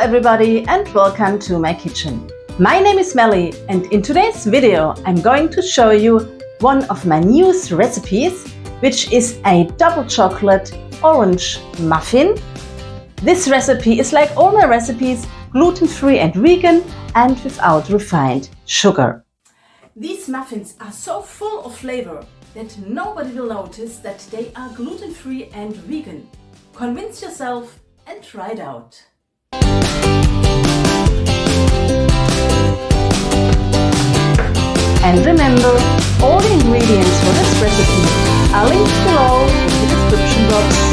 everybody and welcome to my kitchen. My name is Melly and in today's video I'm going to show you one of my newest recipes, which is a double chocolate orange muffin. This recipe is like all my recipes, gluten-free and vegan and without refined sugar. These muffins are so full of flavor that nobody will notice that they are gluten-free and vegan. Convince yourself and try it out. And remember, all the ingredients for this recipe are linked below in the description box.